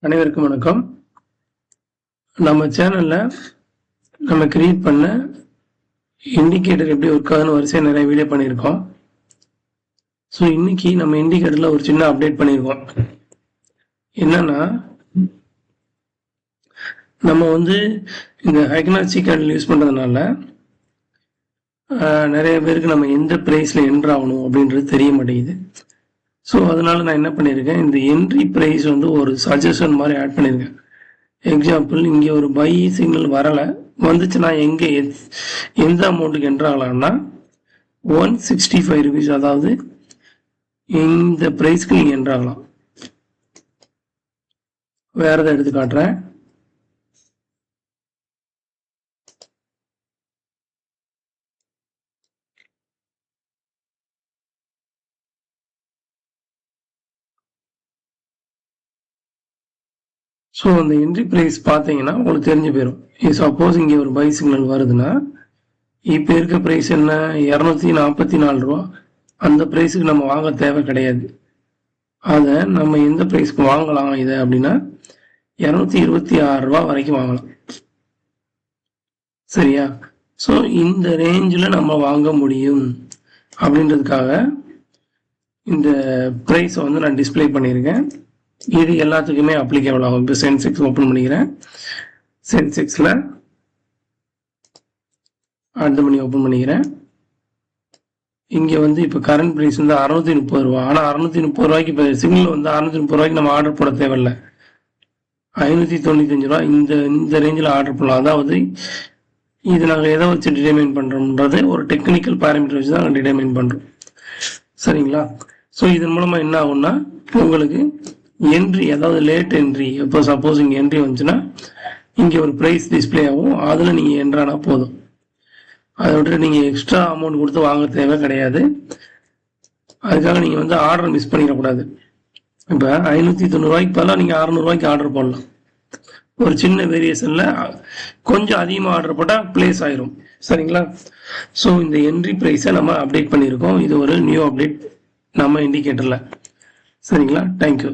அனைவருக்கும் வணக்கம். நம்ம சேனல்ல நம்ம கிரியேட் பண்ண இண்டிகேட்டர் எப்படி ஒர்க் ஆகுதுன்னு வரிசையா நிறைய வீடியோ பண்ணியிருக்கோம். ஸோ இன்னைக்கு நம்ம இண்டிகேட்டர்ல ஒரு சின்ன அப்டேட் பண்ணியிருக்கோம். என்னன்னா, நம்ம இந்த ஹைக்னாட்சி கேண்டில் யூஸ் பண்றதுனால நிறைய பேருக்கு நம்ம எந்த பிரைஸ்ல என்ட்ரு ஆகணும் அப்படின்றது தெரிய மாட்டேங்குது. ஸோ அதனால நான் என்ன பண்ணியிருக்கேன், இந்த என்ட்ரி பிரைஸ் ஒரு சஜஷன் மாதிரி ஆட் பண்ணியிருக்கேன். எக்ஸாம்பிள், இங்கே ஒரு பை சிக்னல் வரலை, வந்துச்சுன்னா எங்கே எந்த அமௌண்ட்டுக்கு என்ட்ரு ஆகலாம்னா 165 rupees, அதாவது இந்த ப்ரைஸ்க்கு நீங்கள் என்ட்ரு ஆகலாம். வேற எதை எடுத்து காட்டுறேன். ஸோ அந்த என்ட்ரி ப்ரைஸ் பார்த்தீங்கன்னா உங்களுக்கு தெரிஞ்சு போயிடும். சப்போஸ் இங்கே ஒரு பை சிக்னல் வருதுன்னா இப்போ இருக்க ப்ரைஸ் என்ன, 244 ரூபா. அந்த ப்ரைஸுக்கு நம்ம வாங்க தேவை கிடையாது. அதை நம்ம எந்த ப்ரைஸ்க்கு வாங்கலாம் இதை அப்படின்னா 226 ரூபா வரைக்கும் வாங்கலாம். சரியா? ஸோ இந்த ரேஞ்சில் நம்ம வாங்க முடியும் அப்படின்றதுக்காக இந்த ப்ரைஸை நான் டிஸ்பிளே பண்ணியிருக்கேன். இது எல்லாத்துக்குமே அப்ளிகேபிள் ஆகும். இப்போ சென்செக்ஸ் ஓப்பன் பண்ணிக்கிறேன். சென்செக்ஸில் அடுத்த மணி ஓப்பன் பண்ணிக்கிறேன். இங்கே இப்போ கரண்ட் ப்ரைஸ் 630 ரூபா. ஆனால் 630 ரூபாய்க்கு இப்போ சிக்னல் 630 ரூபாய்க்கு நம்ம ஆர்டர் போட தேவையில்லை. 595 ரூபா இந்த ரேஞ்சில் ஆர்டர் பண்ணலாம். அதாவது இது நாங்கள் எதை வச்சு டிட்டர்மைன் பண்ணுறோம்ன்றது ஒரு டெக்னிக்கல் பேராமீட்டர் வச்சு தான் நாங்கள் டிட்டர்மைன் பண்ணுறோம். சரிங்களா? ஸோ இதன் மூலமாக என்ன ஆகும்னா, உங்களுக்கு என்ட்ரி, அதாவது லேட் என்ட்ரி, இப்போ சப்போஸ் இங்கே என்ட்ரி வந்துச்சுன்னா இங்கே ஒரு ப்ரைஸ் டிஸ்பிளே ஆகும். அதில் நீங்கள் என்ட்ரானா போதும். அதை விட்டு நீங்கள் எக்ஸ்ட்ரா அமௌண்ட் கொடுத்து வாங்க தேவை கிடையாது. அதுக்காக நீங்கள் ஆர்டர் மிஸ் பண்ணிடக்கூடாது. இப்போ 590 ரூபாய்க்கு பதிலாக நீங்கள் 600 ரூபாய்க்கு ஆர்டர் போடலாம். ஒரு சின்ன வேரியேஷனில் கொஞ்சம் அதிகமாக ஆர்டர் போட்டால் பிளேஸ் ஆயிரும். சரிங்களா? ஸோ இந்த என்ட்ரி ப்ரைஸை நம்ம அப்டேட் பண்ணியிருக்கோம். இது ஒரு நியூ அப்டேட் நம்ம இண்டிகேட்டரில். சரிங்களா? தேங்க்யூ.